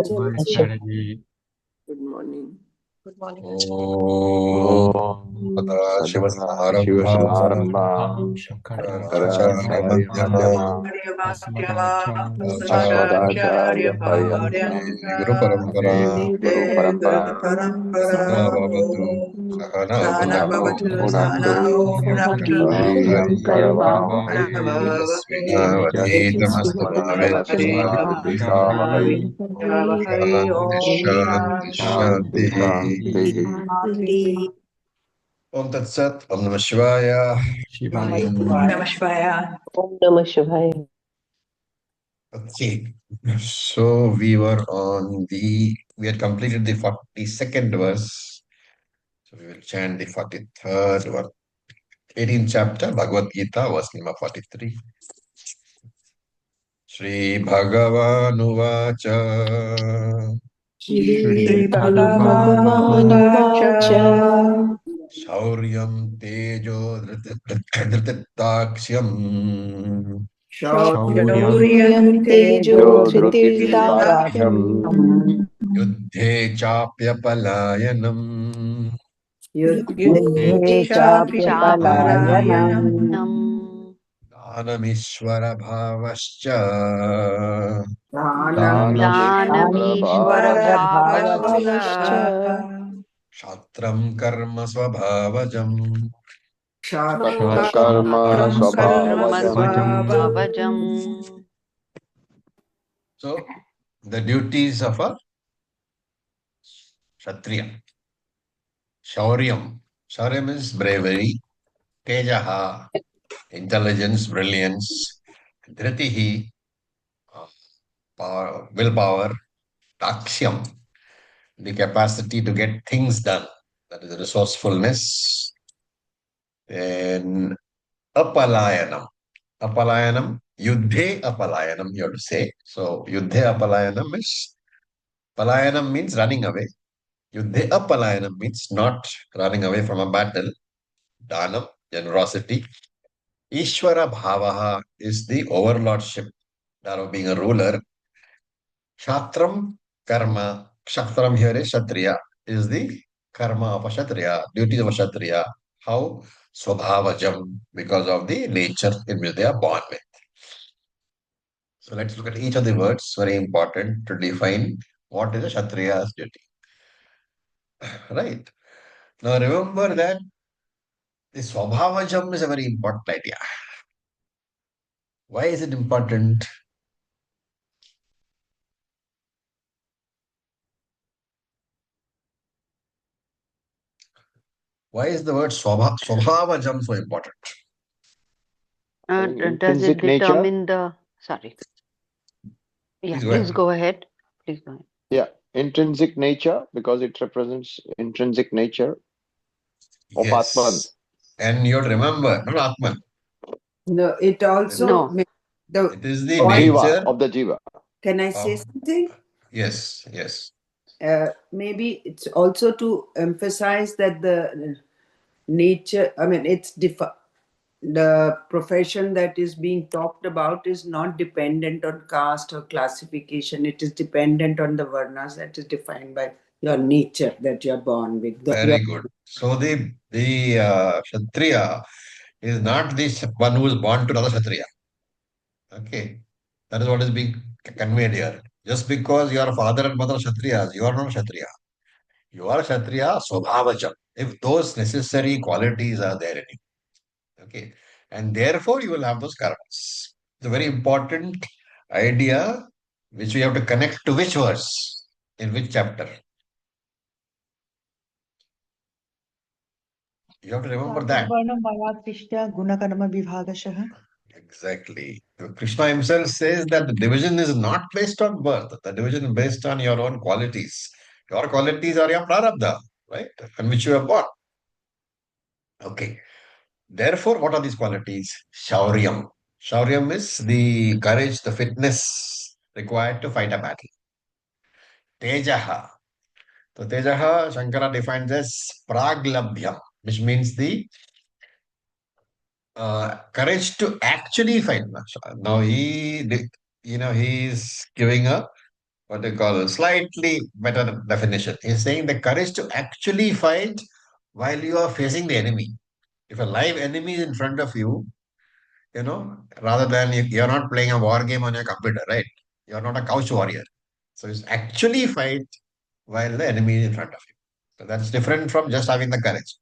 My strategy. Good morning. Good morning. ॐ सदाशिवसमारम्भाम् शङ्कराचार्यमध्यमाम् अस्मदाचार्यपर्यन्ताम् गुरुपरम्परा वन्दे गुरुपरम्पराम् भवतु सहनावतु भुनक्तु भुनक्तु वीर्यं करवावहै तेजस्विनावधीतमस्तु मा तेजस्विनावधीतमस्तु शान्ति शान्तिः शान्तिः Om Tat Sat, Om Namah Shivaya. Shivaya. Namah Shivaya. Om Namah Shivaya. Okay, so we had completed the 42nd verse. So we will chant the 43rd verse, 18th chapter, Bhagavad Gita, verse number 43. Shri Bhagavanuvacha Shri Bhagavanuvacha Shauryam Tejo Dhritaksham Shauriyam Tejo Dhritirdakshyam Yuddhe Chapyapalayanam Yudhe Chapyapalayanam Dhanamishvara Bhavascha दानमीश्वरभावश्च Bhavascha Shatram Karma Swabhavajam. कर्म स्वभावजम् So, the duties of a Kshatriya. Shauryam. Shauryam is bravery. Tejaha, intelligence, brilliance. Dhritihi, willpower. Takshyam, the capacity to get things done. That is resourcefulness. Then apalayanam. Apalayanam, yuddhe apalayanam, you have to say. So, yuddhe apalayanam is, palayanam means running away. Yuddhe apalayanam means not running away from a battle. Danam, generosity. Ishvara bhavaha is the overlordship, that of being a ruler. Kshatram karma. Kshatram here is Kshatriya, is the karma of a Kshatriya, duties of a Kshatriya. How? Swabhavajam, because of the nature in which they are born with. So let's look at each of the words, very important to define what is a Kshatriya's duty. Right. Now remember that the Swabhavajam is a very important idea. Why is it important? Why is the word Swabhavajam so important? Does it Intrinsic determine the... Sorry. Yeah, Please go ahead. Please go ahead. Yeah, intrinsic nature, because it represents intrinsic nature of Atman. Yes. And you have to remember, not Atman. No, it also No. It is the Of nature. Jiva, of the Jiva. Can I say something? Yes, yes. Maybe it's also to emphasize that the nature, I mean, the profession that is being talked about is not dependent on caste or classification. It is dependent on the varnas that is defined by your nature that you are born with. Very good. So the Kshatriya is not the one who is born to another Kshatriya. Okay. That is what is being conveyed here. Just because your father and mother are Kshatriyas, you are not Kshatriya. You are Kshatriya Swabhavajam. If those necessary qualities are there in you. Okay. And therefore you will have those karmas. It's a very important idea which we have to connect to which verse, in which chapter. You have to remember that. Exactly. Krishna himself says that the division is not based on birth. The division is based on your own qualities. Your qualities are your prarabdha, right? On which you are born. Okay. Therefore, what are these qualities? Shauryam. Shauryam is the courage, the fitness required to fight a battle. Tejaha. So Tejaha, Shankara defines as praglabhyam, which means the courage to actually fight. Now he is giving a what they call slightly better definition. He's saying the courage to actually fight while you are facing the enemy. If a live enemy is in front of you, rather than you're not playing a war game on your computer, right? You're not a couch warrior. So it's actually fight while the enemy is in front of you. So that's different from just having the courage.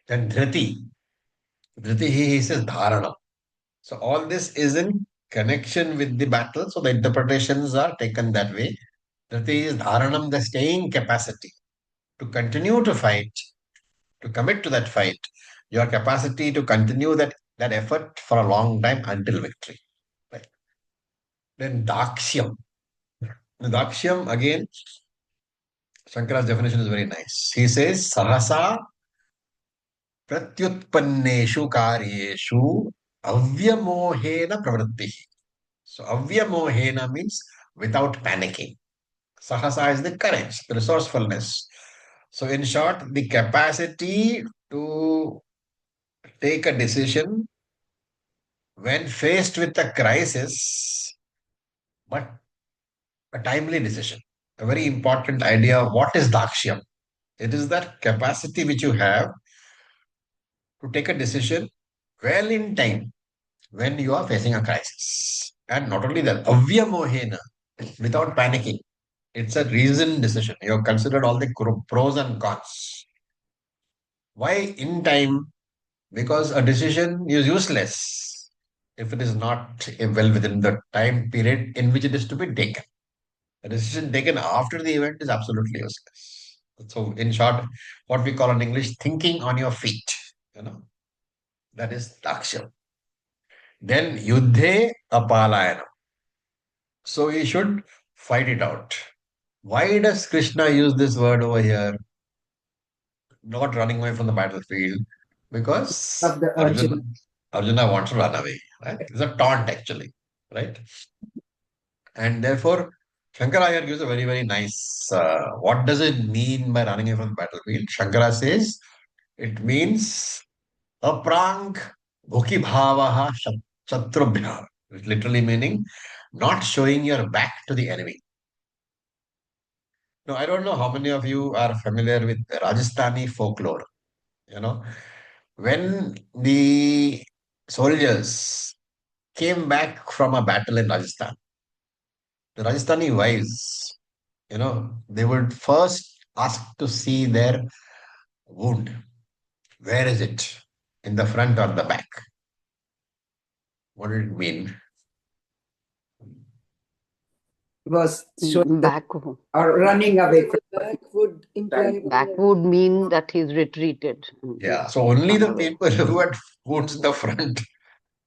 Then dhriti. Dhriti, he says dharana. So all this is in connection with the battle. So the interpretations are taken that way. Dhriti is dharanam, the staying capacity to continue to fight, to commit to that fight, your capacity to continue that effort for a long time until victory. Right? Then dakshyam. The dakshyam, again, Shankara's definition is very nice. He says, sahasa pratyutpanneshu karyeshu avyamohena pravritti. So avyamohena means without panicking. Sahasa is the courage, the resourcefulness. So in short, the capacity to take a decision when faced with a crisis, but a timely decision. A very important idea of what is dakshyam. It is that capacity which you have to take a decision well in time when you are facing a crisis. And not only that, avyamohena, without panicking. It's a reasoned decision. You have considered all the pros and cons. Why in time? Because a decision is useless if it is not well within the time period in which it is to be taken. A decision taken after the event is absolutely useless. So, in short, what we call in English, thinking on your feet, that is dakshyam. Then yuddhe apalayanam. So, he should fight it out. Why does Krishna use this word over here? Not running away from the battlefield, because Of the Arjuna. Arjuna wants to run away. Right? It's a taunt, actually, right? And therefore, Shankara here gives a very, very nice. What does it mean by running away from the battlefield? Shankara says it means aprang bhuki bhavaha shatrubhya. Literally meaning not showing your back to the enemy. Now, I don't know how many of you are familiar with Rajasthani folklore. When the soldiers came back from a battle in Rajasthan, the Rajasthani wives, they would first ask to see their wound. Where is it? In the front or the back? What did it mean? Was showing Back, or running away from Back would imply back would mean that he's retreated. Yeah. So only the Run away. people who had wounds in the front,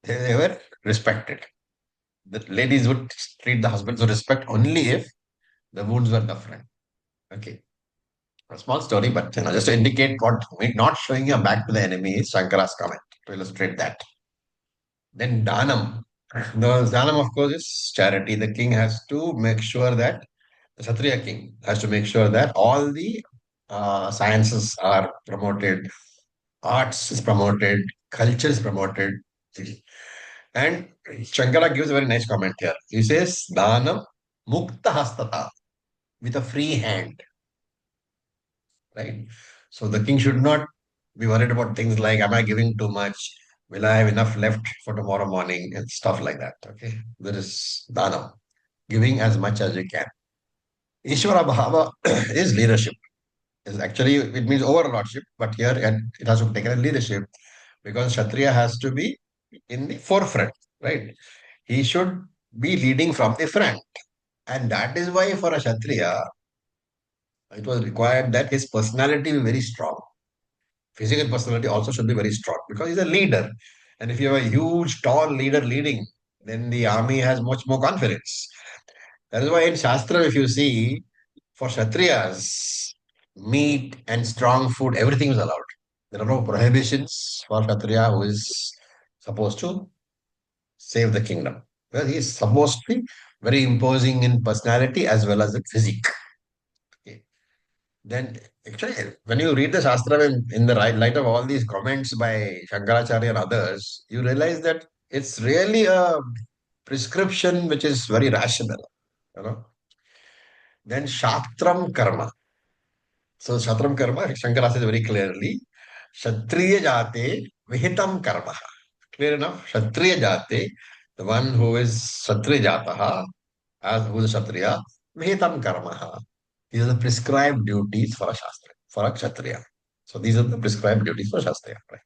they were respected. The ladies would treat the husbands with respect only if the wounds were in the front. Okay. A small story, but just to indicate what not showing your back to the enemy is Shankara's comment to illustrate that. Then Danam. The Danam, of course, is charity. The king has to make sure that the Kshatriya king has to make sure that all the sciences are promoted, arts is promoted, culture is promoted. And Shankara gives a very nice comment here. He says, Danam mukta hastata, with a free hand. Right? So the king should not be worried about things like, am I giving too much? Will I have enough left for tomorrow morning? And stuff like that. Okay. There is Danam, giving as much as you can. Ishvara Bhava is leadership. Actually, it means overlordship, but here it has to be taken as leadership because Kshatriya has to be in the forefront, right? He should be leading from the front. And that is why for a Kshatriya, it was required that his personality be very strong. Physical personality also should be very strong because he's a leader. And if you have a huge, tall leader leading, then the army has much more confidence. That is why in Shastra, if you see, for Kshatriyas, meat and strong food, everything is allowed. There are no prohibitions for Kshatriya who is supposed to save the kingdom. Well, he is supposed to be very imposing in personality as well as in physique. Okay. Then, actually, when you read the Shastra in the light of all these comments by Shankaracharya and others, you realize that it's really a prescription which is very rational. Then Shatram Karma. So Shatram Karma, Shankara says very clearly, Kshatriya Jate Vihitam Karma. Clear enough? Kshatriya Jate, the one who is Kshatriya Jataha, as who is a Kshatriya, Vihitam Karma. These are the prescribed duties for a Shastra, for a Kshatriya. So these are the prescribed duties for Shastriya. Right?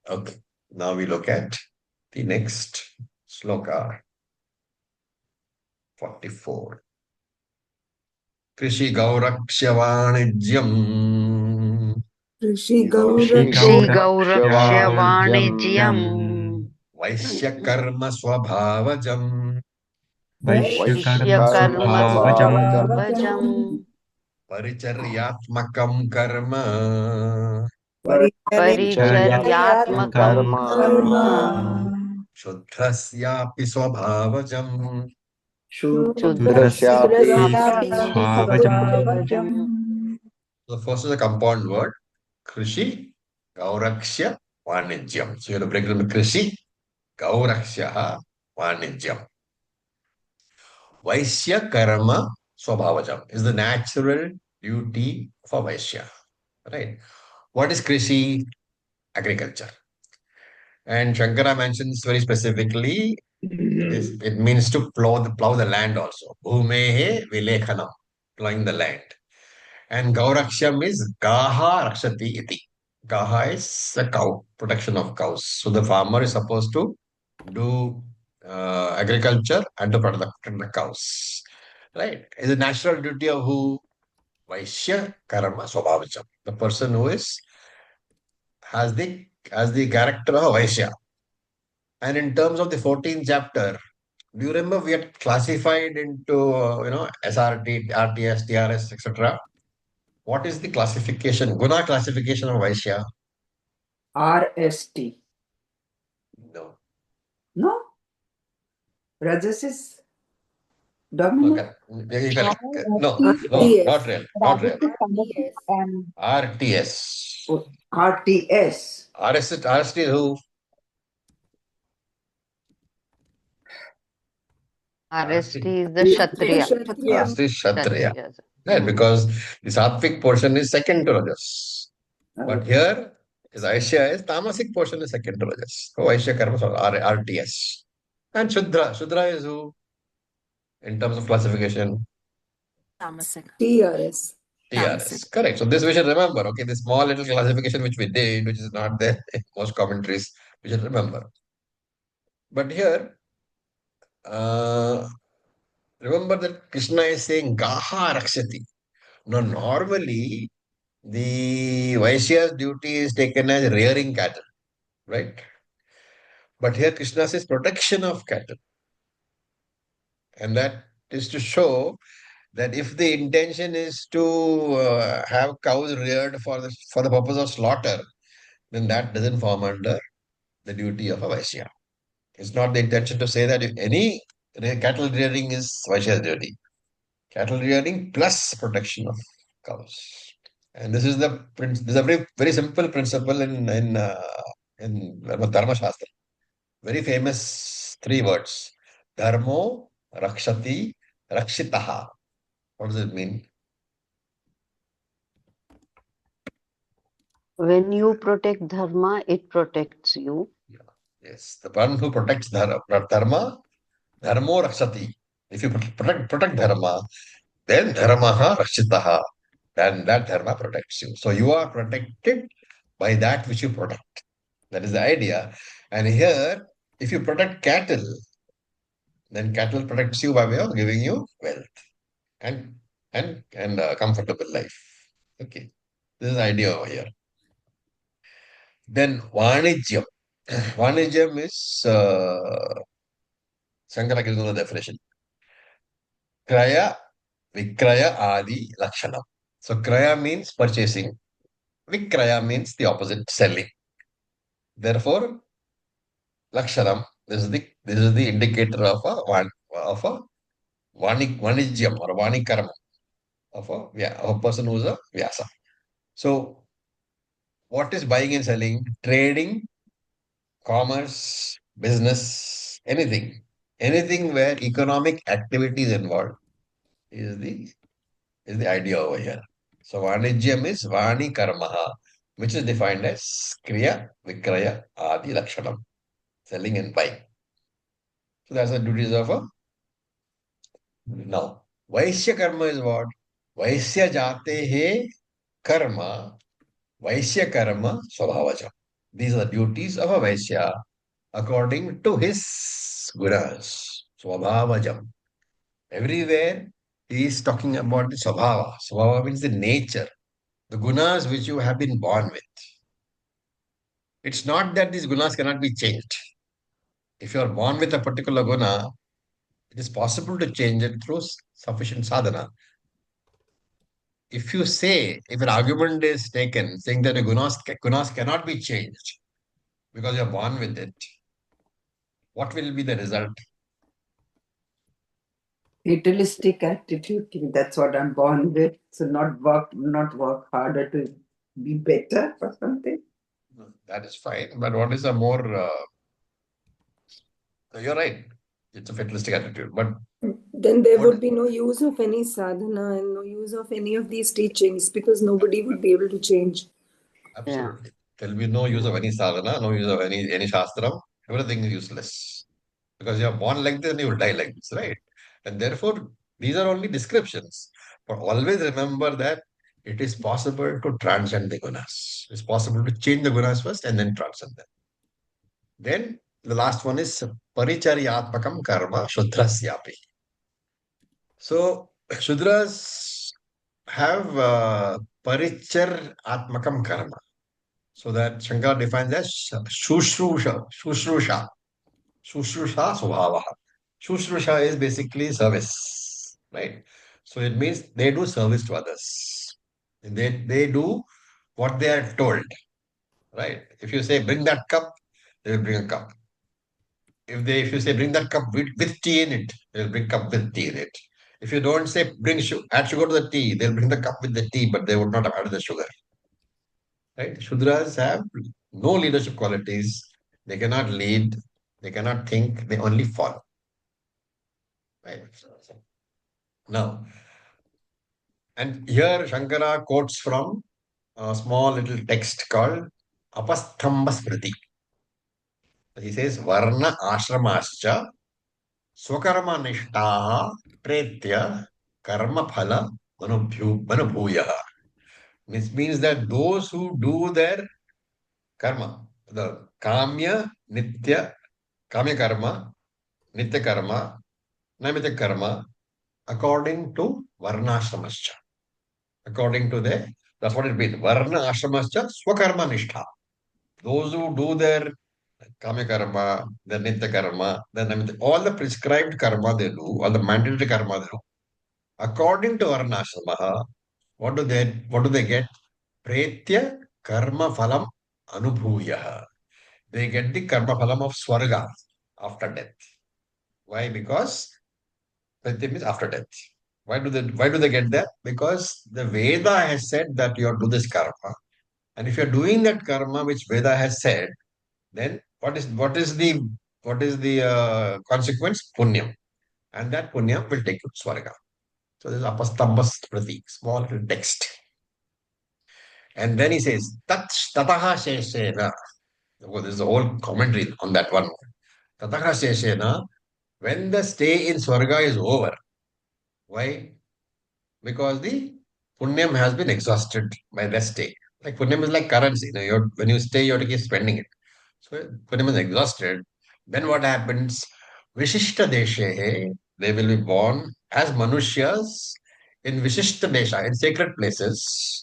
Okay. Now we look at the next sloka, 44. Krishi Gaurakshya Vanijyam Rishi Shri Gauraksha Gauraksha Vanishyam Vanijyam Vaishya Karma Swabhavajam Vaishyakarma Vaishyakarma Swabhavajam Svabhavajam Paricharyatmakam Karma Paricharyatmakam Karma Karma Shuddhasyapi Swabhavajam. Sudrasyapi Shudrasyapi Swabhavajam Svabhavajam. So first is a compound word, Krishi, Gaurakshya, Vanijyam. So you have to break it into Krishi, Gauraksha, Vanijyam. Vaishya Karma Swabhavajam is the natural duty for Vaishya. Right? What is Krishi? Agriculture. And Shankara mentions very specifically, it means to plow the land also. Bhumehe vilekhanam, plowing the land. And Gauraksham is Gaha Rakshati iti. Gaha is a cow, protection of cows. So the farmer is supposed to do agriculture and to protect the cows. Right? It's a natural duty of who? Vaishya Karma Swabhavacham. The person who has the character of Vaishya. And in terms of the 14th chapter, do you remember we had classified into SRT, RTS, TRS, etc. What is the classification, Guna classification of Vaishya? RST. No. No? Rajas is dominant. Okay. No, TS. not real. Not real. Yes. RTS. Oh, RTS. RST is who? RST is the Kshatriya. RST is Kshatriya. Kshatriyas. Right, because the Sattvic portion is second to Rajas. But here, is Vaishya is Tamasic portion is second to Rajas. So Vaishya Karma is RTS. And Shudra. Shudra is who? In terms of classification? TRS. TRS. Correct. So this we should remember. Okay, this small little classification which we did, which is not there in most commentaries, we should remember. But here, remember that Krishna is saying Gaha Rakshati. Now, normally, the Vaishya's duty is taken as rearing cattle, right? But here Krishna says protection of cattle. And that is to show that if the intention is to have cows reared for the purpose of slaughter, then that doesn't form under the duty of a Vaishya. It's not the intention to say that if any cattle rearing is Vaishya's duty. Cattle rearing plus protection of cows. And this is a very, very simple principle in Dharma Shastra. Very famous 3 words. Dharmo, Rakshati, Rakshitaha. What does it mean? When you protect dharma, it protects you. Yes, the one who protects dharma, dharmo rakshati. If you protect dharma, then dharmaha rakshitaha. Then that dharma protects you. So you are protected by that which you protect. That is the idea. And here, if you protect cattle, then cattle protects you by way of giving you wealth and a comfortable life. Okay, this is the idea over here. Then Vanijyam. Vanijyam is Shankara gives the definition. Kraya, Vikraya, Adi, Lakshanam. So Kraya means purchasing. Vikraya means the opposite, selling. Therefore, Lakshanam, this is the indicator of a Vanijyam or Vanikarma of a person who is a Vyasa. So, what is buying and selling? Trading, commerce, business, anything where economic activity is involved. is the idea over here. So Vanijyam is Vani Karmaha, which is defined as Kriya, Vikraya, Adi Lakshanam, selling and buying. So that's the duties of a. Now, Vaishya Karma is what? Vaishya Jate He Karma, Vaishya Karma Swabhavaja. These are the duties of a Vaishya according to his gunas, Swabhavajam. Everywhere he is talking about the Swabhava. Swabhava means the nature, the gunas which you have been born with. It's not that these gunas cannot be changed. If you are born with a particular guna, it is possible to change it through sufficient sadhana. If an argument is taken saying that the gunas cannot be changed because you are born with it, what will be the result? Fatalistic attitude. That's what I'm born with. So not work harder to be better or something. That is fine. But what is a more, you're right. It's a fatalistic attitude. But Then there what- would be no use of any sadhana and no use of any of these teachings because nobody would be able to change. absolutely. There will be no use of any sadhana, no use of any shastram. Everything is useless. Because you are born like this and you will die like this, right? And therefore, these are only descriptions. But always remember that it is possible to transcend the gunas. It's possible to change the gunas first and then transcend them. Then the last one is paricharyatmakam karma shudrasyapi. So Shudras have parichar atmakam karma. So that Shankara defines as shushrusha, shushrusha, shushrusha svabhava. Shushrusha is basically service, right? So it means they do service to others. They do what they are told, right? If you say bring that cup, they will bring a cup. If you say bring that cup with tea in it, they'll bring cup with tea in it. If you don't say add sugar to the tea, they'll bring the cup with the tea, but they would not have added the sugar. Right? Shudras have no leadership qualities. They cannot lead. They cannot think. They only follow. Right? Now, and here Shankara quotes from a small little text called Apasthamba Smriti. He says, Varna ashramascha swakarma nishtaha pretya karma phala manubhuyaha. This means that those who do their karma, the kamya karma, nitya karma, naimitya karma, according to varnashramascha. According to that's what it means. Varna ashramascha swakarma nishtha. Those who do their kama karma, their nitya karma, all the prescribed karma they do, all the mandatory karma they do, according to varnashramaha, what do they get? Pretya karma phalam anubhuyaha. They get the karma phalam of swarga after death. Why? Because pretya means after death. Why do they get that? Because the Veda has said that you have to do this karma. And if you're doing that karma which Veda has said, then what is the consequence? Punyam. And that punyam will take you to Swarga. So this is Apastambas Pratik, small little text. And then he says, Tataha Sheshena. Oh, there's a whole commentary on that one. Tataha Sheshena, when the stay in Swarga is over. Why? Because the punyam has been exhausted by the stay. Like punyam is like currency. When you stay, you have to keep spending it. So punyam is exhausted. Then what happens? Vishishta Deshehe, they will be born as Manushyas in Vishishta Desha, in sacred places,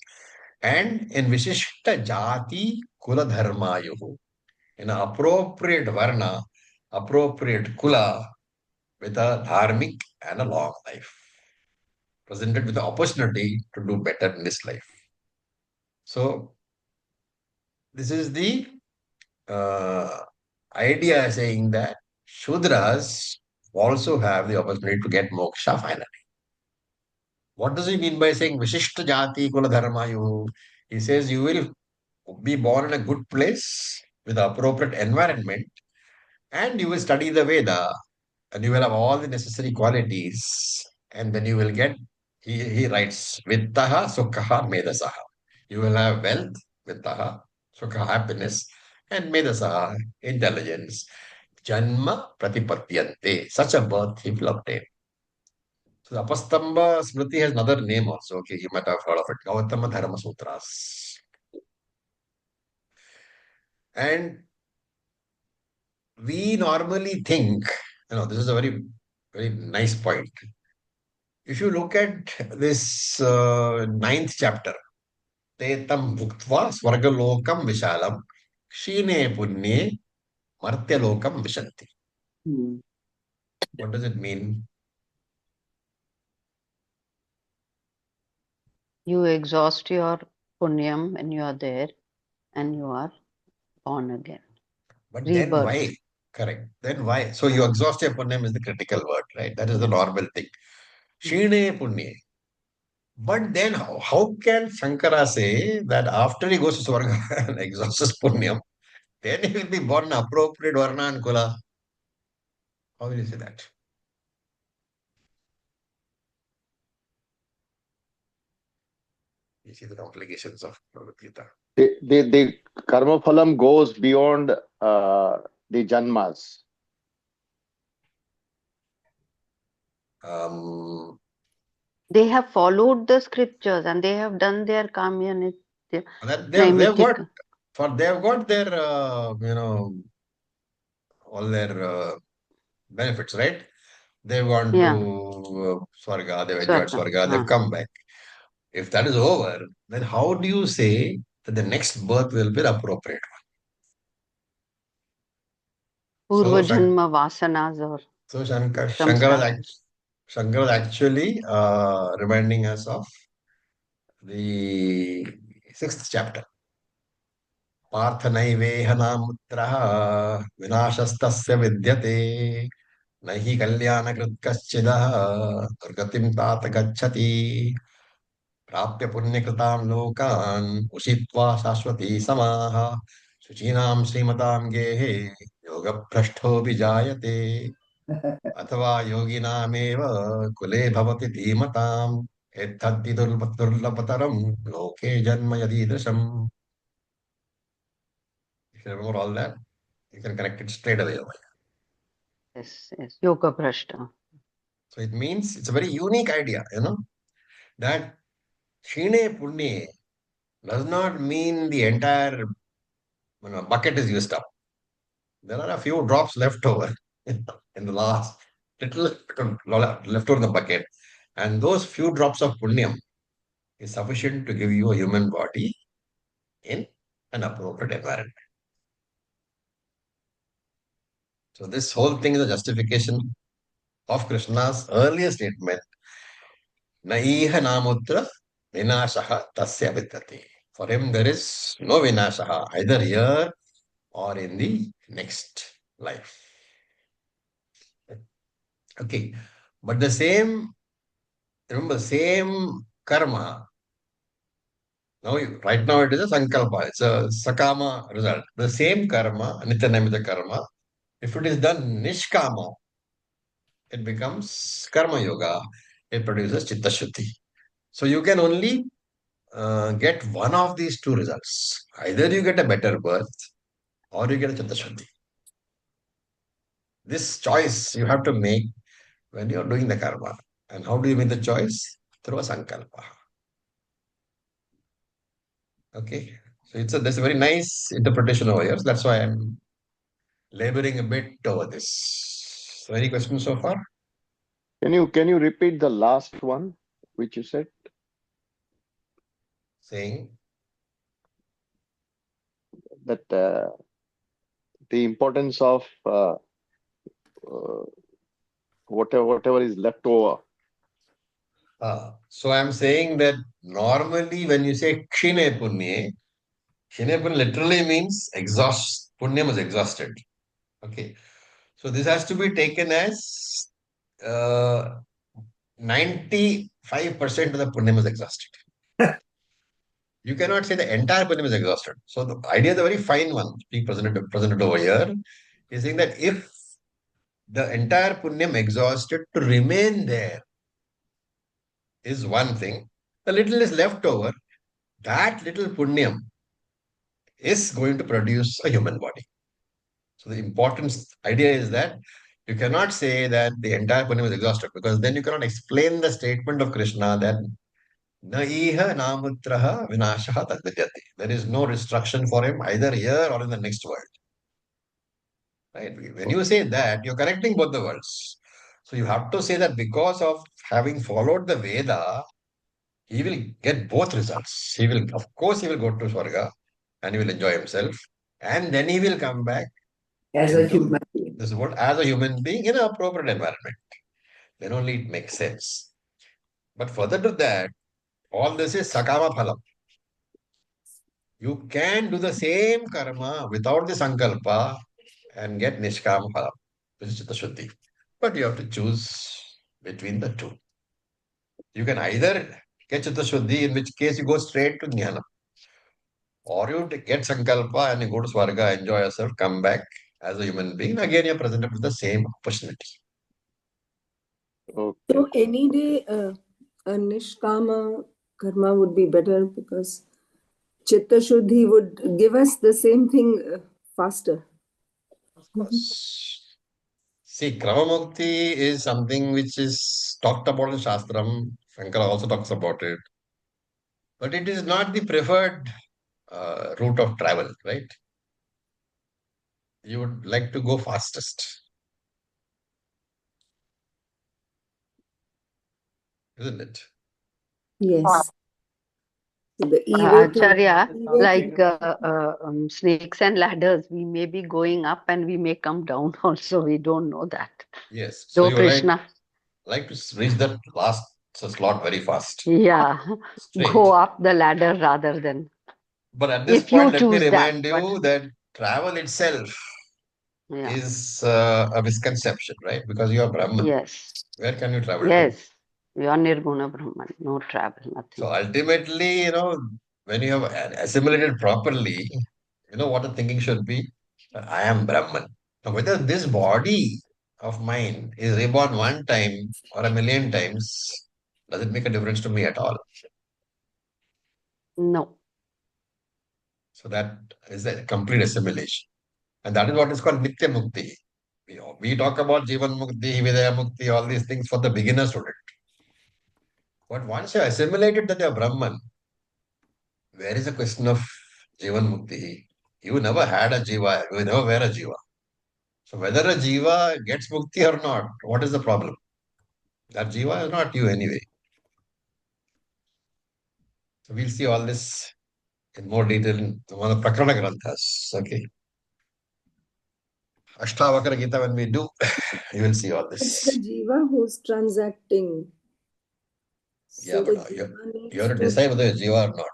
and in Vishishta Jati Kula Dharmayuhu, in an appropriate Varna, appropriate Kula, with a dharmic and a long life, presented with the opportunity to do better in this life. So, this is the idea saying that Shudras also have the opportunity to get moksha finally. What does he mean by saying Vishishta Jati Kula Dharmayu? He says you will be born in a good place with the appropriate environment and you will study the Veda and you will have all the necessary qualities And then you will get, he writes, Vittaha Sukhaha Medasaha. You will have wealth, Vittaha, Sukha, happiness, and Medasaha, intelligence. Janma Pratipatyante. Such a birth he will obtain. So the Apastamba Smriti has another name also. Okay, you might have heard of it. Gautama Dharma Sutras. And we normally think, this is a very, very nice point. If you look at this ninth chapter, Tetam Bhuktva Swargalokam Vishalam Shine Punye Martyalokam Vishanti. What does it mean? You exhaust your punyam when you are there and you are born again. But then Rebirth. why? Correct. Then why? So you exhaust your punyam is the critical word, right? That is the normal thing. Shine Punye. But then how can Shankara say that after he goes to Swarga and exhausts his punyam, then he will be born appropriate Varna and Kula? How will you say that? You see the complications of Bhagavad Gita. The karma phalam goes beyond the janmas. They have followed the scriptures and they have done their kamya nitya. They have got their all their benefits, right? They've gone to Swarga, they've enjoyed Swarga, they've come back. If that is over, then how do you say that the next birth will be the appropriate one? Purva Janma Vasanas or. So Shankara is actually reminding us of the 6th chapter. Parthanaiveha vinashastasya vidyate nahi kalyanakrit kaschidah durgatim tata gacchati prapya punyakritam lokan usitva sashvati samaha suchinam srimatam gehe yoga prashtho vijayate अथवा योगिनामेव कुले भवति धीमताम् एतद्धि दुर्लभतरम् लोके जन्म यदीदृशम्. If you remember all that, you can connect it straight away. Yes, Yoga Prashta. So it means it's a very unique idea, that Shine Punye does not mean the entire bucket is used up. There are a few drops left over in the last little left over in the bucket. And those few drops of punyam is sufficient to give you a human body in an appropriate environment. So this whole thing is a justification of Krishna's earlier statement, Naiha namutra vinashaha tasya vidyate. For him there is no vinashaha, either here or in the next life. Okay, but remember, same karma. Right now it is a sankalpa, it's a sakama result. The same karma, nityanamita karma, if it is done nishkama, it becomes karma yoga. It produces chitta shuddhi. So you can only get one of these two results. Either you get a better birth or you get a chitta shuddhi. This choice you have to make when you are doing the karma. And how do you make the choice? Through a sankalpa. Okay, so there's a very nice interpretation over here. So that's why I'm laboring a bit over this. So any questions so far? Can you repeat the last one which you said? Saying that the importance of whatever is left over. So I'm saying that normally when you say kshine punye literally means exhaust. Punyam is exhausted. Okay. So this has to be taken as 95% of the punyam is exhausted. You cannot say the entire punyam is exhausted. So the idea is a very fine one being presented over here is saying that if the entire punyam exhausted to remain there is one thing. The little is left over. That little punyam is going to produce a human body. So the important idea is that you cannot say that the entire punyam is exhausted, because then you cannot explain the statement of Krishna that na iha namutraha vinashaha tadvidyati. There is no destruction for him either here or in the next world. Right? When you say that, you're connecting both the worlds. So you have to say that because of having followed the Veda, he will get both results. He will, of course, he will go to Swarga and he will enjoy himself. And then he will come back As a into human being. this world as a human being in an appropriate environment. Then only it makes sense. But further to that, all this is Sakama Phalam. You can do the same karma without the Sankalpa and get Nishkama Phalam, which is Chitta Shuddhi. But you have to choose between the two. You can either get Chitta Shuddhi, in which case you go straight to Jnana, or you get Sankalpa and you go to Swarga, enjoy yourself, come back as a human being. Again, you're presented with the same opportunity. Okay. So any day, a nishkama karma would be better because Chitta Shuddhi would give us the same thing faster. Of course. See, Kramamukti is something which is talked about in Shastram. Shankara also talks about it. But it is not the preferred route of travel, right? You would like to go fastest, isn't it? Yes. So the e-way to Acharya, e-way like to snakes and ladders, we may be going up and we may come down also. We don't know that. Yes. So So you Krishna, like to reach that last slot very fast, yeah, straight. go up the ladder rather than But at this if you point, let me choose that. remind you that travel itself Yeah, is a misconception, right? Because you are Brahman. yes, Where can you travel to? yes. You are Nirguna Brahman, no travel, nothing. So ultimately, when you have assimilated properly, you know what the thinking should be? I am Brahman. Now, whether this body of mine is reborn one time or a million times, does it make a difference to me at all? No. So that is a complete assimilation. And that is what is called Nitya Mukti. We talk about Jivan Mukti, Vidya Mukti, all these things for the beginner student. But once you assimilated that you are Brahman, where is the question of Jivan Mukti? You never had a Jiva, you never were a Jiva. So whether a Jiva gets Mukti or not, what is the problem? That Jiva is not you anyway. So we'll see all this in more detail in one of the Prakarana Granthas. Okay. Ashtavakra Gita, when we do, you will see all it's the this. jiva who's transacting. Yeah, So but the jiva needs you have to decide whether it's Jiva or not.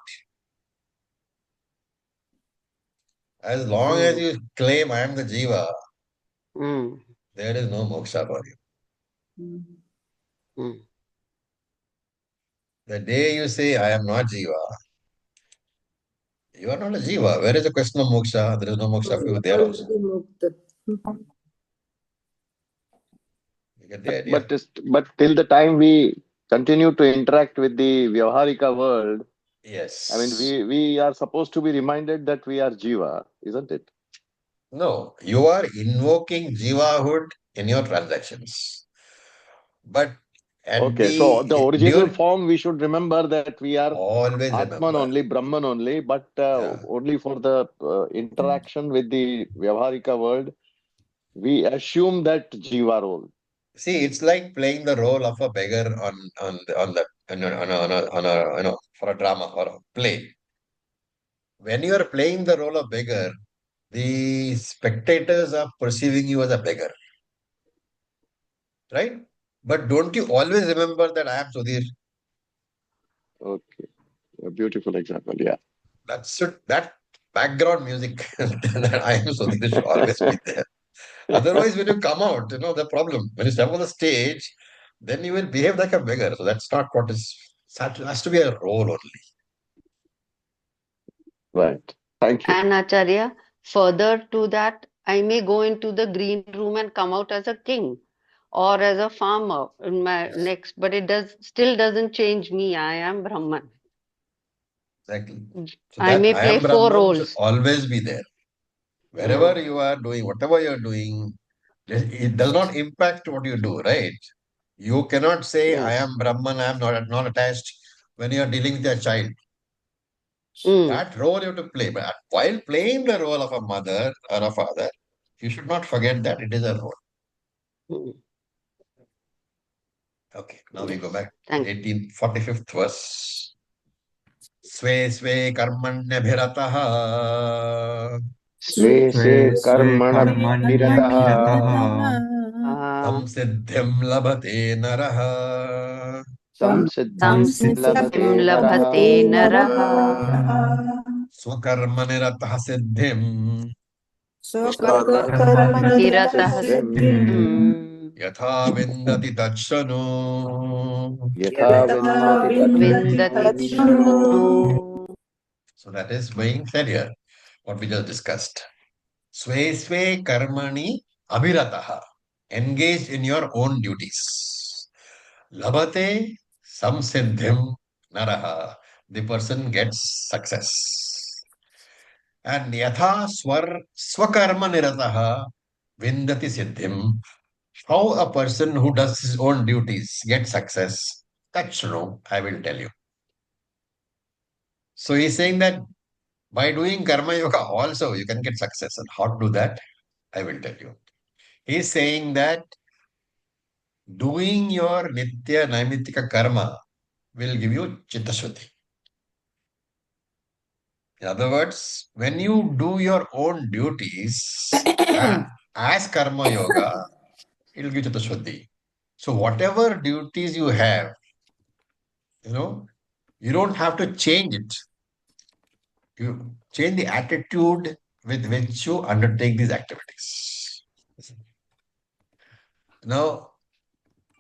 As long as you claim I am the Jiva, Mm. there is no moksha for you. Mm. Mm. The day you say I am not Jiva, you are not a Jiva. Where is the question of moksha? There is no moksha for you there also. already mukta. You get the idea? But till the time we continue to interact with the Vyavaharika world, Yes. I mean, we are supposed to be reminded that we are Jiva, isn't it? No, you are invoking Jivahood in your transactions. But at Okay, so the original during- form we should remember that we are always Atman remember. only, Brahman only, but Yeah. only for the interaction with the Vyavaharika world, we assume that Jiva role. See, it's like playing the role of a beggar for a drama or a play. When you are playing the role of beggar, the spectators are perceiving you as a beggar, right? But don't you always remember that I am Sudhir? Okay, a beautiful example, yeah. That background music that I am Sudhir should always be there. Otherwise, when you come out, the problem. When you step on the stage, then you will behave like a beggar. So that's not what is. It has to be a role only. Right. Thank you. And Acharya, further to that, I may go into the green room and come out as a king. or as a farmer in my next, but it still doesn't change me. I am Brahman. Exactly. So I that may I play am 4 Brahman should roles. always be there. Wherever you are doing, whatever you're doing, it does not impact what you do, right? You cannot say, I Yes. am Brahman, I am not attached when you are dealing with your child. That role you have to play. But while playing the role of a mother or a father, you should not forget that it is a role. Mm. Okay, now we go back to Thank 45th verse. Sve sve karmanyabhiratah स्वे स्वे स्वे कर्मणभिरतः कर्मण्यभिरतः संसिद्धिं लभते नरः संसिद्धिं संसिद्धिं लभते नरः लभते नरः स्वकर्मनिरतः सिद्धिं स्वकर्मनिरतः सिद्धिं यथा विन्दति तच्छृणु. यथा विन्दति विन्दति तच्छृणु So that is being said here, what we just discussed. Sve sve karmani abhiratah. Engaged in your own duties. Labhate samsiddhim naraha. The person gets success. And yatha swakarma nirataha vindati siddhim. How a person who does his own duties gets success, that's no, I will tell you. So he's saying that by doing karma yoga also you can get success. And how to do that, I will tell you. He's saying that doing your nitya naimittika karma will give you chitta shuddhi. In other words, when you do your own duties as karma yoga, it will give chitta shuddhi. So whatever duties you have, you don't have to change it. You change the attitude with which you undertake these activities. Now,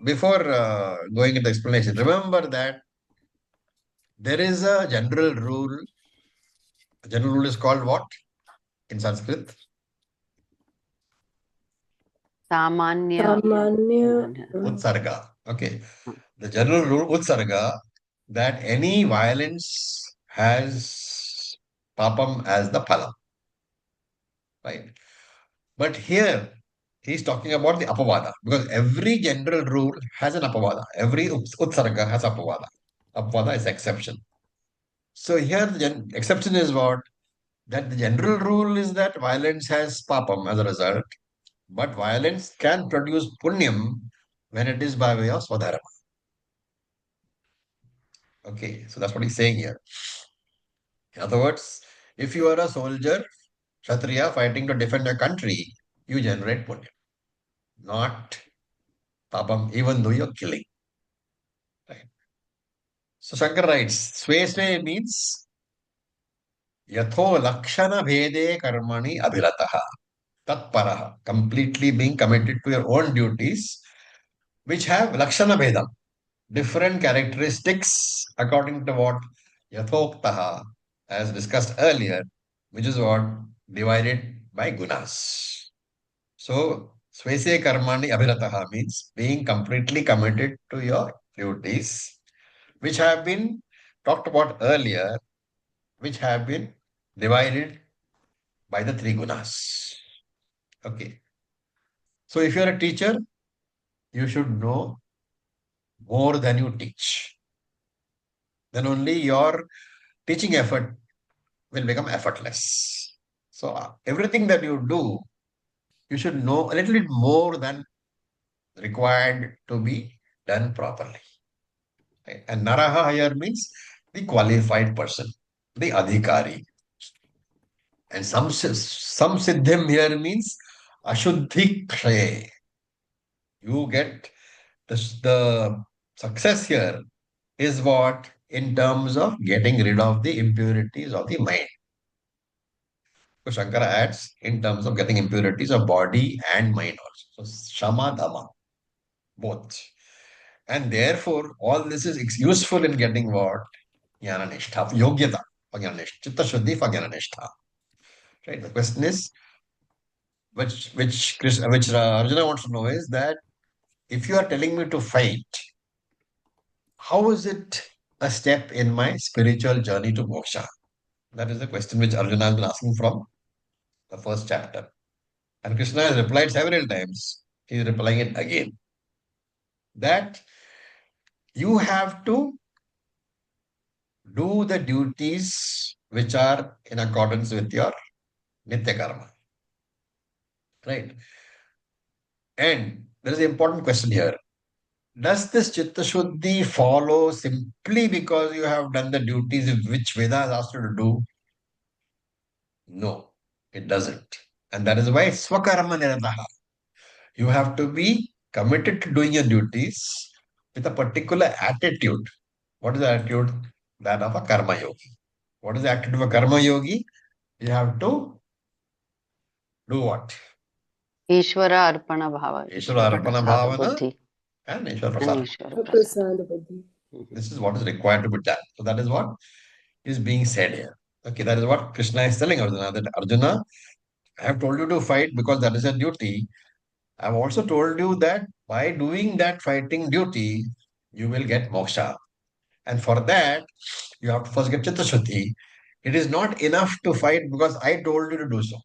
before going into explanation, remember that there is a general rule. The general rule is called what in Sanskrit? Samanya. Utsarga. Okay. The general rule, Utsarga, that any violence has papam as the phala. Right? But here, he's talking about the apavada, because every general rule has an apavada. Every utsarga has apavada. Apavada is exception. So here the exception is what? That the general rule is that violence has papam as a result, but violence can produce punyam when it is by way of swadharma. Okay, so that's what he's saying here. In other words, if you are a soldier, Kshatriya fighting to defend your country, you generate punyam, not papam, even though you're killing. Right? So Shankar writes, Swesve means yatho lakshana bhede karmani abhirataha. Tatparaha, completely being committed to your own duties, which have lakshana bhedam, different characteristics according to what yathoktaha, as discussed earlier, which is what divided by gunas. So, swese karmani abhirataha means being completely committed to your duties, which have been talked about earlier, which have been divided by the three gunas. Okay. So, if you are a teacher, you should know more than you teach. Then only your teaching effort will become effortless. So everything that you do, you should know a little bit more than required to be done properly. Right? And Naraha here means the qualified person, the adhikari. And some siddhim here means ashuddhi kshaye. You get the success here is what in terms of getting rid of the impurities of the mind. So Shankara adds in terms of getting impurities of body and mind also. So Shama, Dhamma, both. And therefore, all this is useful in getting what? Jnana Nishtha, Yogyata for Jnana Nishtha, Chitta Shuddhi for Jnana Nishtha. Right? The question is, which Arjuna wants to know is that if you are telling me to fight, how is it a step in my spiritual journey to moksha? That is the question which Arjuna has been asking from the first chapter. And Krishna has replied several times. He is replying it again. That you have to do the duties which are in accordance with your nitya karma. Right? And there is an important question here. Does this Chitta Shuddhi follow simply because you have done the duties which Veda has asked you to do? No, it doesn't. And that is why Swakarma Nirataha. You have to be committed to doing your duties with a particular attitude. What is the attitude? That of a karma yogi. What is the attitude of a karma yogi? You have to do what? Ishvara Arpana Bhava. Ishvara Arpana Bhavana Buddhi. and Ishvara And Prasada. Ishvara Prasad. Prasada Buddhi. This is what is required to be done. So that is what is being said here. Okay, that is what Krishna is telling Arjuna. That Arjuna, I have told you to fight because that is a duty. I have also told you that by doing that fighting duty, you will get moksha. And for that, you have to first get Chitta Shuddhi. It is not enough to fight because I told you to do so.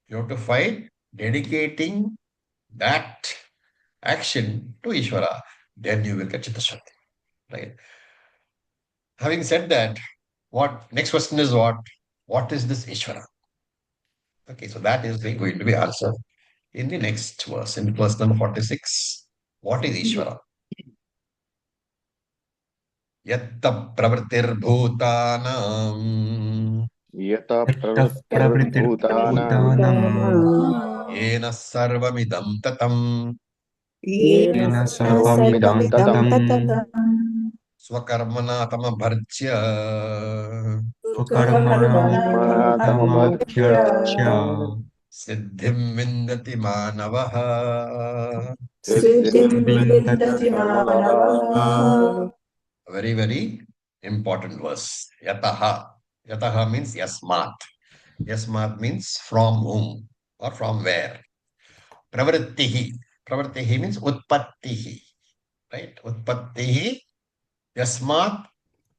You have to fight dedicating that action to Ishvara. Then you will get Chitta Shuddhi. Right? Having said that, what next question is what? What is this Ishvara? Okay, so that is going to be answered in the next verse, in verse number 46. What is Ishvara? Yatta pravritir-bhutanam Yata प्रवृत्तिर्भूतानां pravritir-bhutanam yena sarvamidam tatam येन सर्वमिदं ततं swakarmana tamabharjya स्वकर्मणा तमभ्यर्च्य siddhim vindati manavaha. Siddhim विन्दति Manavaha. Very, very important verse. Yataha. Yataha means yasmat. Yasmat means from whom or from where. Pravrittihi. Pravrittihi means utpattihi. Right? Utpattihi yasmat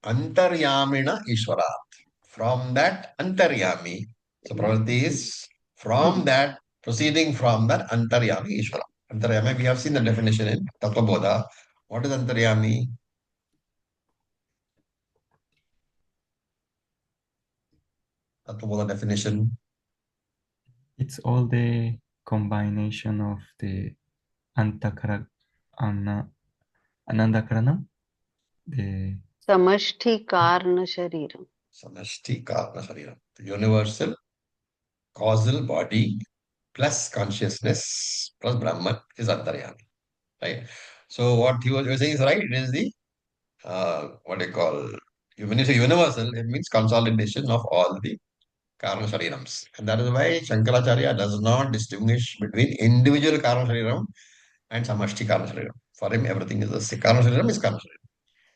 antaryamina ishvarat. From that antaryami. So pravritti is from that, proceeding from that antaryami ishvara. Antaryami, we have seen the definition in Tattvabodha. What is antaryami? Tattvabodha definition. It's all the combination of the Antakara, Anandakaranam, the Samashti Karna Shariram. Samashti Karna Shariram. The universal causal body plus consciousness plus Brahman is Antaryami. Right? So what you were saying is right. It is the what they call, when you say universal, it means consolidation of all the Karma Sharirams. And that is why Shankaracharya does not distinguish between individual Karma Shariram and Samashti Karma Shariram. For him, everything is the same. Karma Shariram is Karma Shariram.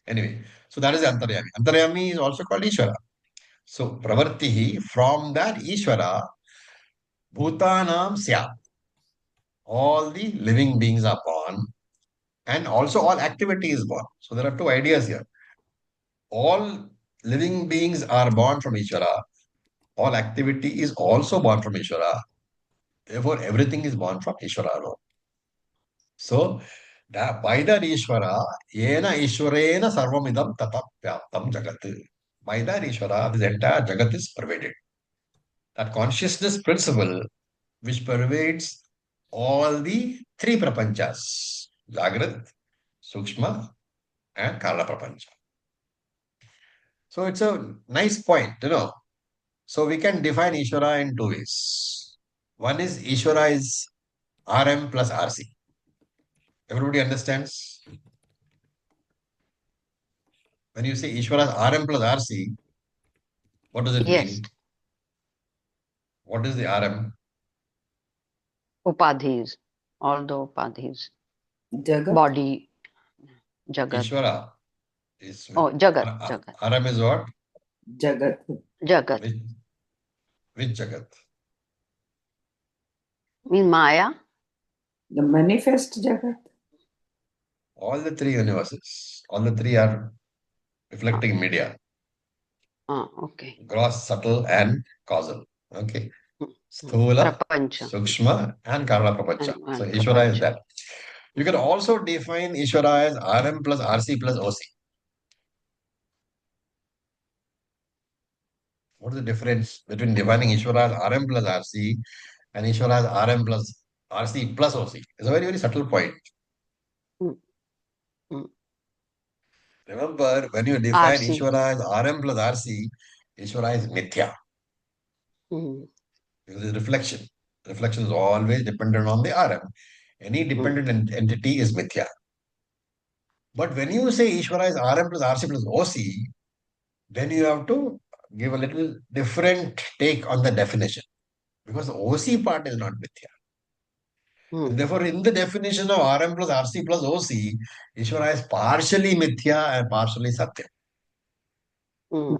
Anyway, so that is the Antaryami. Antaryami is also called Ishvara. So, Pravartihi, from that Ishvara, Bhutanam Syat. All the living beings are born and also all activity is born. So, there are two ideas here. All living beings are born from Ishvara. All activity is also born from Ishvara. Therefore, everything is born from Ishvara alone. So, by that Ishvara, yena Ishvarena sarvamidam tata vyaptam jagat. By that Ishvara, this entire jagat is pervaded. That consciousness principle which pervades all the three prapanchas, Jagrat, Sukshma, and Karana prapancha. So, it's a nice point, So, we can define Ishvara in two ways. One is Ishvara is RM plus RC. Everybody understands? When you say Ishvara is RM plus RC, what does it Yes. mean? What is the RM? Upadhis. All the Upadhis. Jagat. Body. Jagat. Ishvara is. Oh, Jagat. Jagat. RM is what? Jagat. Jagat. Which Jagat? Mean Maya? The manifest Jagat. All the three universes, all the three are reflecting media, Okay. gross, subtle, and causal. Okay. Mm, Sthula, Prapancha. Sukshma, and Karana Prapancha. And So Ishvara is Prapancha. that. You can also define Ishvara as RM plus RC plus OC. What is the difference between defining Ishvara as RM plus RC and Ishvara as RM plus RC plus OC? It's a very, very subtle point. Mm, mm. Remember, when you define RC. Ishvara as RM plus RC, Ishvara is Mithya. Mm, Because it's reflection. Reflection is always dependent on the RM. Any dependent entity is Mithya. But when you say Ishvara is RM plus RC plus OC, then you have to give a little different take on the definition. Because the OC part is not Mithya. mm, And therefore, in the definition of RM plus RC plus OC, Ishvara is partially Mithya and partially Satya. mm,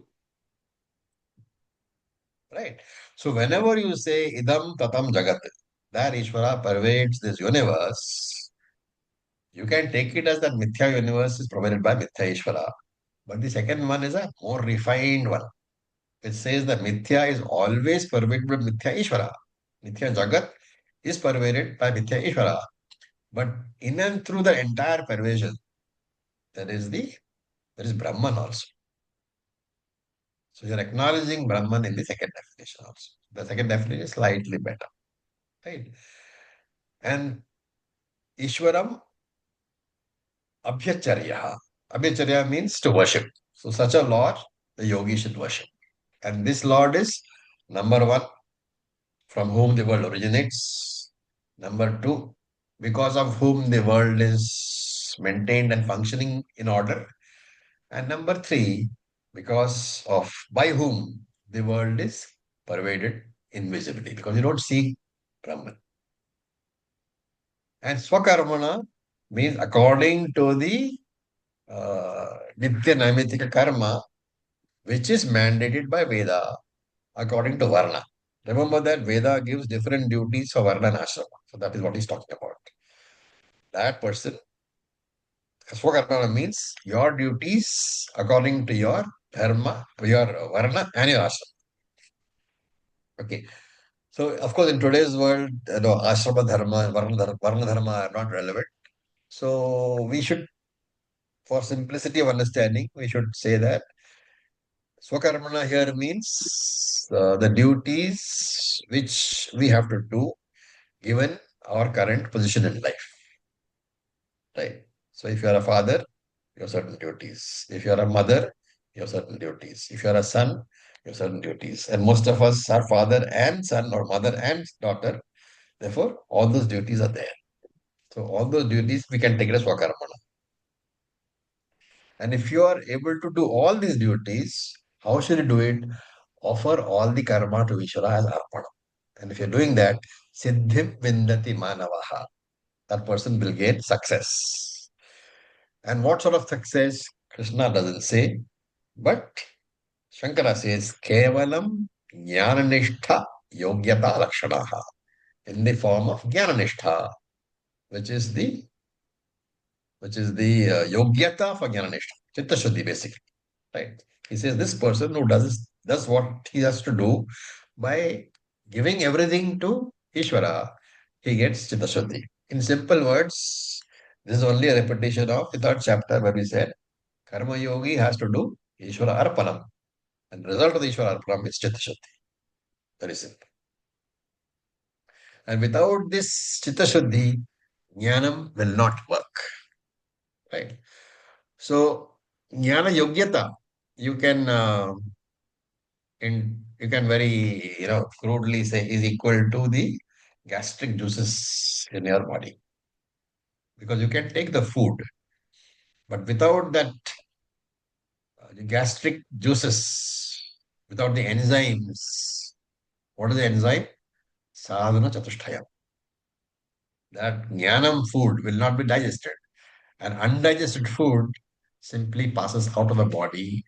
Right? So whenever you say Idam Tatam Jagat, that Ishvara pervades this universe, you can take it as that Mithya universe is provided by Mithya Ishvara. But the second one is a more refined one. It says that Mithya is always pervaded by Mithya Ishvara. Mithya Jagat is pervaded by Mithya Ishvara. But in and through the entire pervasion, there is Brahman also. So you're acknowledging Brahman in the second definition also. The second definition is slightly better. Right? And Ishwaram Abhyacharya. Abhyacharya means to worship. So such a Lord, the yogi should worship. And this Lord is number one, from whom the world originates. Number two, because of whom the world is maintained and functioning in order. And number three, because of by whom the world is pervaded invisibly, because you don't see Brahman. And Swakarmana means according to the Nitya Naimitika Karma, which is mandated by Veda according to Varna. Remember that Veda gives different duties for Varna and Ashrama. So that is what he's talking about. That person, Swakarmana means your duties according to your dharma, your Varna and your Ashrama. Okay. So, of course, in today's world, Ashrama Dharma, Varna Dharma are not relevant. So, we should, for simplicity of understanding, we should say that Swakarmana here means the duties which we have to do given our current position in life. Right? So, if you are a father, you have certain duties. If you are a mother, you have certain duties. If you are a son, you have certain duties. And most of us are father and son or mother and daughter. Therefore, all those duties are there. So, all those duties we can take it as Swakarmana. And if you are able to do all these duties, how should you do it? Offer all the karma to Ishvara as Arpana. And if you're doing that, Siddhim Vindati Manavaha. That person will gain success. And what sort of success? Krishna doesn't say, but Shankara says, Kevalam Jnananishtha Yogyata Lakshanaha. In the form of Jnananishtha, which is the yogyata for Jnananishtha, Chitta Shuddhi basically. Right? He says this person who does what he has to do by giving everything to Ishvara, he gets Chitta Shuddhi. In simple words, this is only a repetition of the third chapter where we said Karma Yogi has to do Ishvara Arpanam. And the result of the Ishvara Arpanam is Chitta Shuddhi. Very simple. And without this Chitta Shuddhi, Jnanam will not work. Right? So, Jnana Yogyata, you can very crudely say is equal to the gastric juices in your body, because you can take the food, but without that the gastric juices, without the enzymes, what is the enzyme? Sadhana chatushtaya. That jnanam food will not be digested, and undigested food simply passes out of the body,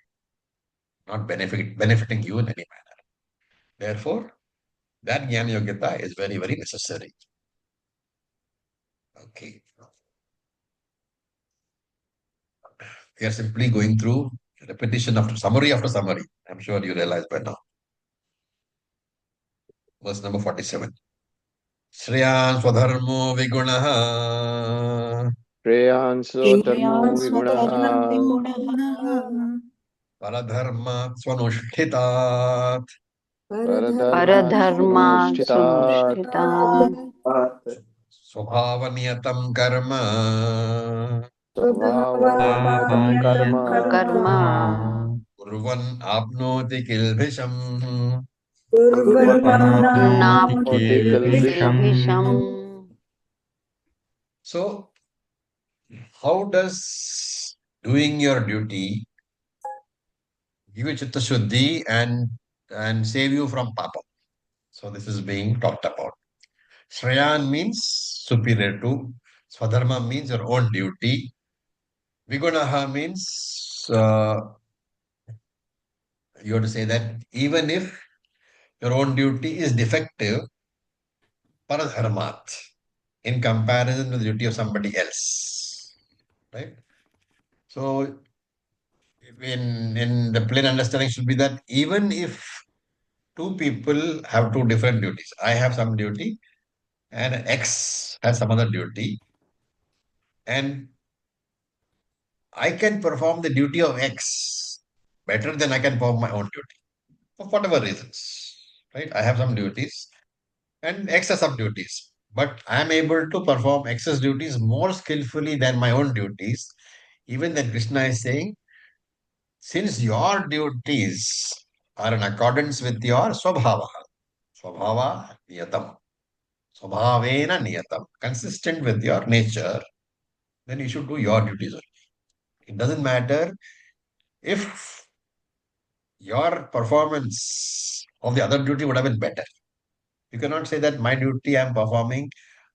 not benefiting you in any manner. Therefore, that jnana yogyata is very, very necessary. Okay. We are simply going through repetition after summary after summary. I'm sure you realize by now. Verse number 47. Shreyan Swadharmo Vigunaha Shreyanso dharmo स्वधर्मं vigunaha विगुणः Paradharma Swanushchitat Paradharma paradharmanushchitat sunushchitan Swabhavaniyatam Karma svabhavaniyatam karma karma Kurvan Apnoti Kilbhisham. kurvanapnoti kalbisham. Napnoti So, how does doing your duty give you chitta shuddhi and save you from papa? So, this is being talked about. Shreyan means superior to. Swadharma means your own duty. Vigunaha means you have to say that even if your own duty is defective, paradharmat, in comparison to the duty of somebody else. Right? So, in the plain understanding should be that even if two people have two different duties, I have some duty and X has some other duty, and I can perform the duty of X better than I can perform my own duty for whatever reasons. Right? I have some duties and X has some duties, but I am able to perform X's duties more skillfully than my own duties. Even then, Krishna is saying, since your duties are in accordance with your swabhava, swabhava niyatam, swabhavena niyatam, consistent with your nature, then you should do your duties only. It doesn't matter if your performance of the other duty would have been better. You cannot say that my duty I am performing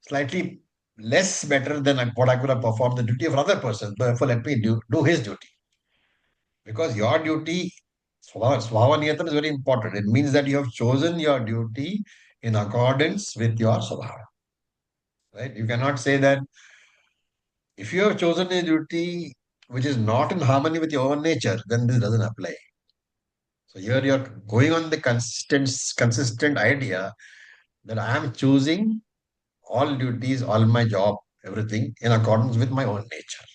slightly less better than what I could have performed the duty of another person. Therefore, let me do his duty. Because your duty, Swabhava Niyatam is very important. It means that you have chosen your duty in accordance with your Swabhava. Right? You cannot say that if you have chosen a duty which is not in harmony with your own nature, then this doesn't apply. So here you're going on the consistent idea that I am choosing all duties, all my job, everything in accordance with my own nature.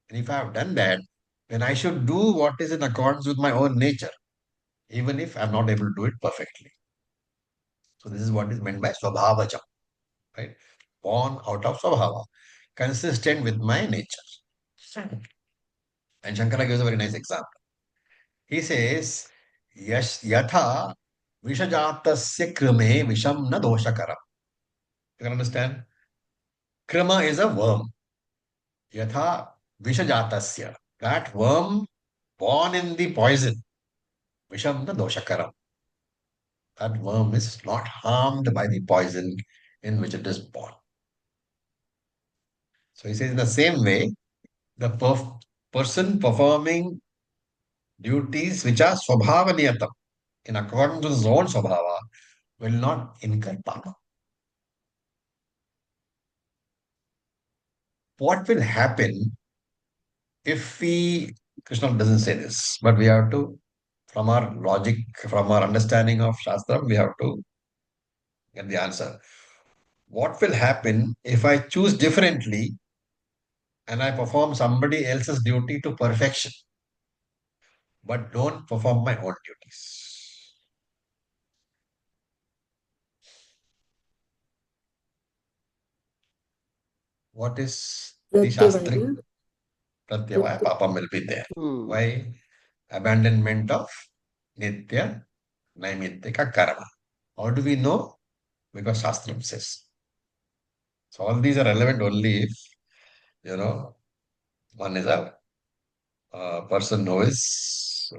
And if I have done that, then I should do what is in accordance with my own nature, even if I'm not able to do it perfectly. So this is what is meant by Swabhavajam, right? Born out of Swabhava, consistent with my nature. And Shankara gives a very nice example. He says, Yatha Vishajatasya krame visham na doshakaram. You can understand? Krama is a worm. Yatha Vishajatasya. That worm born in the poison. Visham na doshakaram. That worm is not harmed by the poison in which it is born. So he says in the same way, the person performing duties which are swabhavaniyatam, in accordance with his own swabhava, will not incur papa. What will happen if Krishna doesn't say this, but we have to, from our logic, from our understanding of Shastra, we have to get the answer. What will happen if I choose differently and I perform somebody else's duty to perfection, but don't perform my own duties? What is the Shastric Pratyavaya? Papa will be there. Why? Abandonment of Nitya Naimittika Karma. How do we know? Because Shastram says. So all these are relevant only if, one is a person who is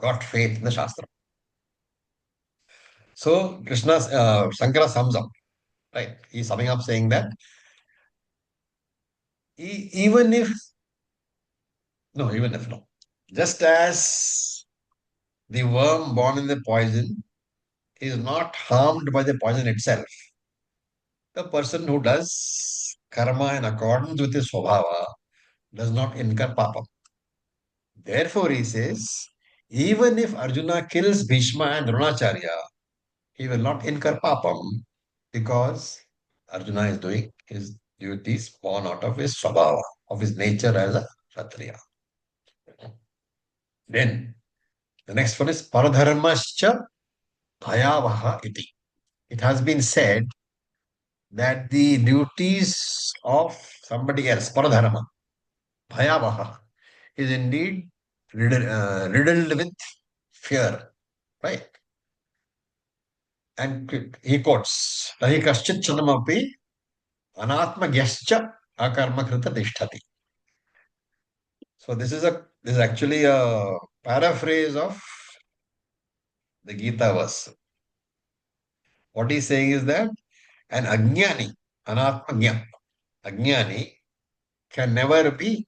got faith in the Shastra. So Shankara sums up, right? He's summing up saying that even if no, just as the worm born in the poison is not harmed by the poison itself, the person who does karma in accordance with his swabhava does not incur papam. Therefore, he says, even if Arjuna kills Bhishma and Dronacharya, he will not incur papam because Arjuna is doing his duties born out of his swabhava, of his nature as a Kshatriya. Then, the next one is paradharmascha bhayavaha iti. It has been said that the duties of somebody else, paradharma, bhayavaha, is indeed riddled with fear, right? And he quotes, Tahi kaschit chanamapi anatma gyascha akarma krita tishtati. So this is actually a paraphrase of the Gita verse. What he's saying is that an ajnani, anatma ajnani can never be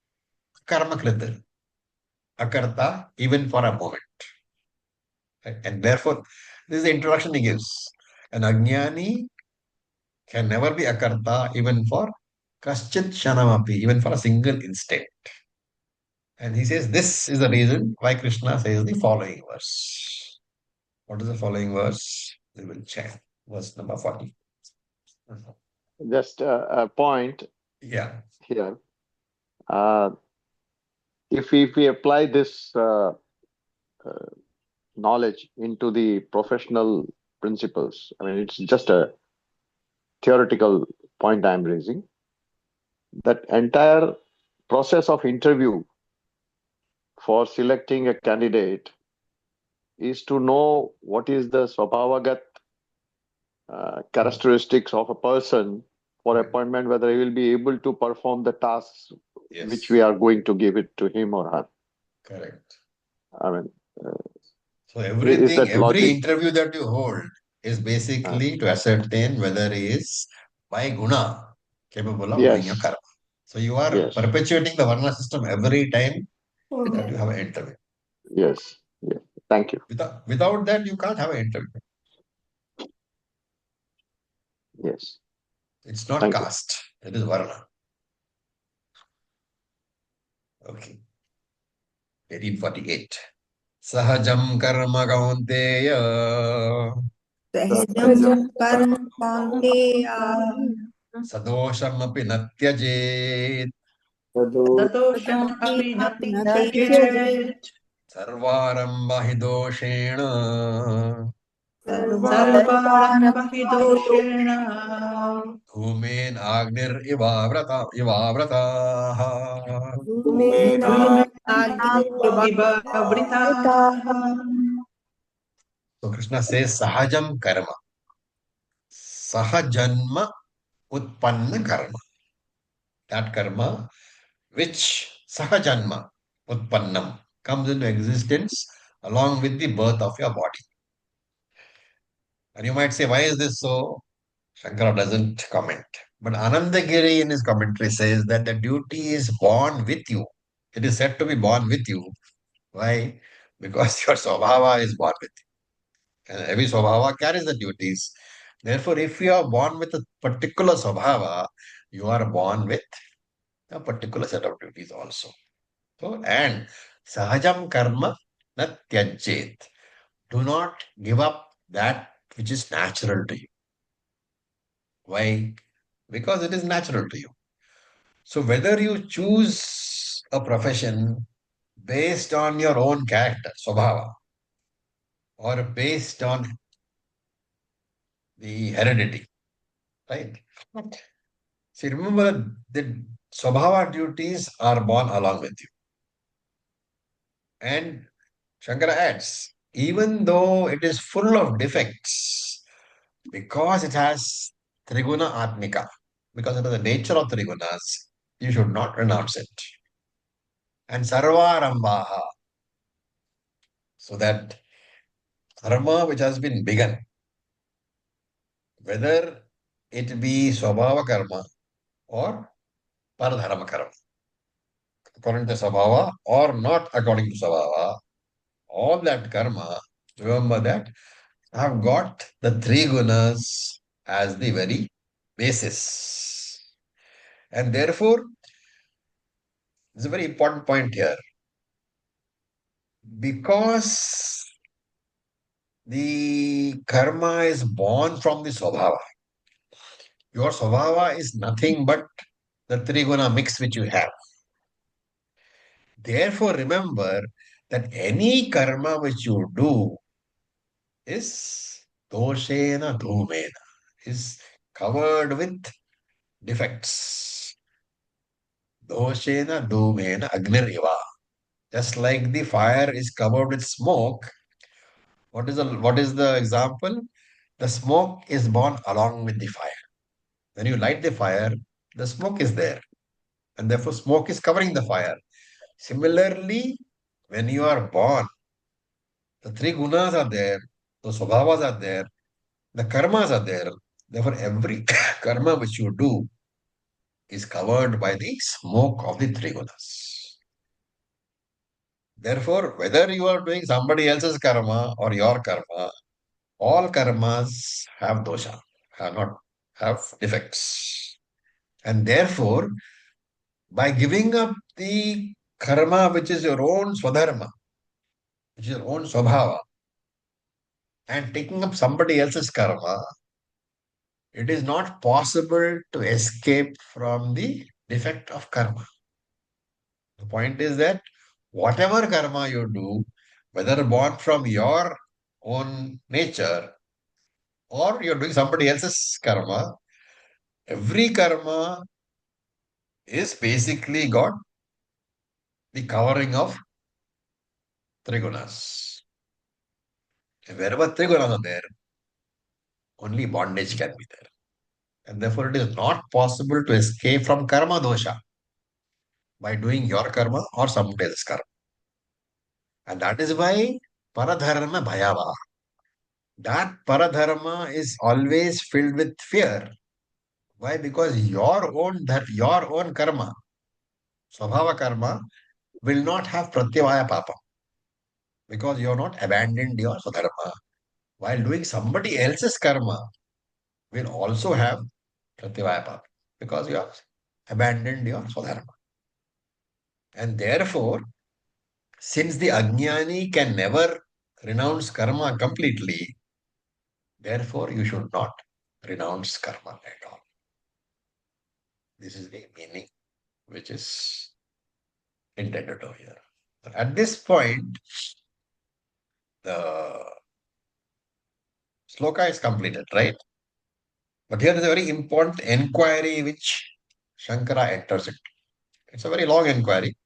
karma krita, akarta, even for a moment. And therefore, this is the introduction he gives. An ajnani can never be akarta even for kaschit shanamapi, even for a single instant. And he says this is the reason why Krishna says the following verse. What is the following verse? We will check. Verse number 40. Just a point Yeah. here. If we apply this knowledge into the professional principles, I mean, it's just a theoretical point I'm raising. That entire process of interview for selecting a candidate is to know what is the swabhavagat characteristics of a person for appointment, whether he will be able to perform the tasks Yes. which we are going to give it to him or her. Correct. I mean, So is that every logic? interview that you hold is basically to ascertain whether he is by guna capable of doing your Yes, karma. So you are yes, perpetuating the varna system every time that you have an interview. yes, yes. Thank you. Without that, you can't have an interview. Yes, It's not thank you. caste. It is varna. Okay. 1848. Sahajam karma kaunteya सहजं कर्म कौन्तेय sadosham api natyajet Sadosham api na tyajit. sarvarambha hi doshena Sarvarambha hi doshena dhumen agnir ivavrataha. dhume iva vritaha. So Krishna says sahajam karma. Sahajanma utpanna karma. That karma which sahajanma utpannam comes into existence along with the birth of your body. And you might say, why is this so? Shankara doesn't comment. But Anandagiri in his commentary says that the duty is born with you. It is said to be born with you. Why? Because your swabhava is born with you. And every swabhava carries the duties. Therefore, if you are born with a particular swabhava, you are born with a particular set of duties also. So, and sahajam karma na tyajjet. Do not give up that which is natural to you. Why? Because it is natural to you. So whether you choose a profession based on your own character, swabhava, or based on the heredity, right? See, remember the swabhava duties are born along with you. And Shankara adds, even though it is full of defects, because it has triguna atmika, because it is the nature of trigunas, you should not renounce it. And sarvarambaha, so that dharma which has been begun, whether it be swabhava karma or paradharma karma, according to swabhava or not according to swabhava, all that karma, remember that have got the three gunas as the very basis. And therefore, It's a very important point here. Because the karma is born from the svabhava. Your svabhava is nothing but the triguna mix which you have. Therefore, remember that any karma which you do is doshena dhumena, is covered with defects. Doshena dhumena agniriva. Just like the fire is covered with smoke, what is the example? The smoke is born along with the fire. When you light the fire, the smoke is there, and therefore smoke is covering the fire. Similarly, when you are born, the three gunas are there, the svabhavas are there, the karmas are there. Therefore, every karma which you do is covered by the smoke of the three gunas. Therefore, whether you are doing somebody else's karma or your karma, all karmas have dosha, have defects. And therefore, by giving up the karma which is your own swadharma, which is your own swabhava, and taking up somebody else's karma, it is not possible to escape from the defect of karma. The point is that whatever karma you do, whether born from your own nature or you're doing somebody else's karma, every karma is basically got the covering of trigunas. Wherever trigunas are there, only bondage can be there. And therefore, it is not possible to escape from karma dosha by doing your karma or somebody else's karma. And that is why paradharma bhayava. That paradharma is always filled with fear. Why? Because your own karma, swabhava karma, will not have pratyavaya papa. Because you have not abandoned your swadharma. While doing somebody else's karma will also have pratyavaya papa. Because you have abandoned your swadharma. And therefore, since the ajnani can never renounce karma completely, therefore you should not renounce karma at all. This is the meaning which is intended over here. At this point, the sloka is completed, right? But here is a very important enquiry which Shankara enters into. It's a very long enquiry.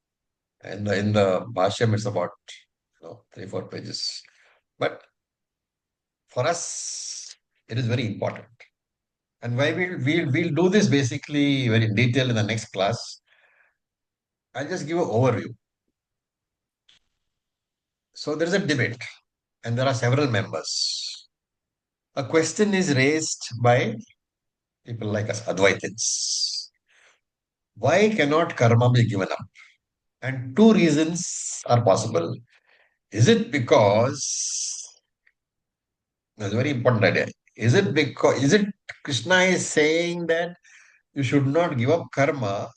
And in the Bhashyam, it's about 3-4 pages. But for us, it is very important. And why we'll do this basically very in detail in the next class. I'll just give an overview. So there is a debate, and there are several members. A question is raised by people like us, Advaitins. Why cannot karma be given up? And two reasons are possible. Is it because, that's a very important idea. Is it Krishna is saying that you should not give up karma?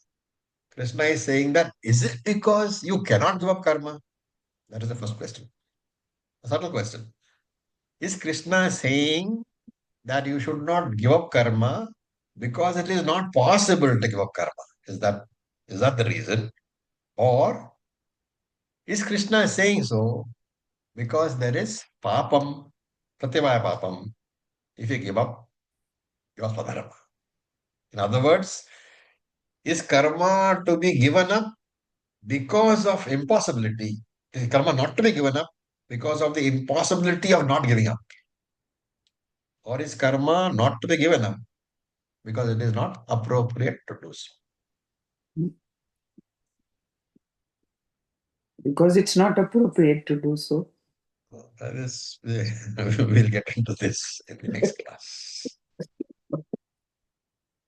Krishna is saying that, is it because you cannot give up karma? That is the first question. A subtle question. Is Krishna saying that you should not give up karma because it is not possible to give up karma? Is that the reason? Or is Krishna saying so because there is papam, pratyavaya papam, if you give up your swadharma? In other words, is karma to be given up because of impossibility? Is karma not to be given up because of the impossibility of not giving up? Or is karma not to be given up because it is not appropriate to do so? Because it's not appropriate to do so. That is, we'll get into this in the next class.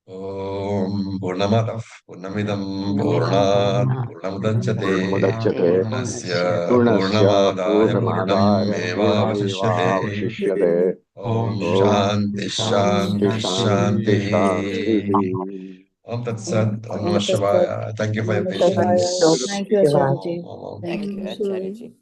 Om Purnamadav Purnamidam Purnat Purnamudachyate Purnasya Purnamadaya Purnameva Vasishyate Om Shanti Shanti Shanti. Om Tat Sat. Om Om Namah Tat Sat. Shivaya. Thank you for your Namaste. patience. Thank you, Acharya ji. Om, om, om. Thank you, Sure. Acharya ji.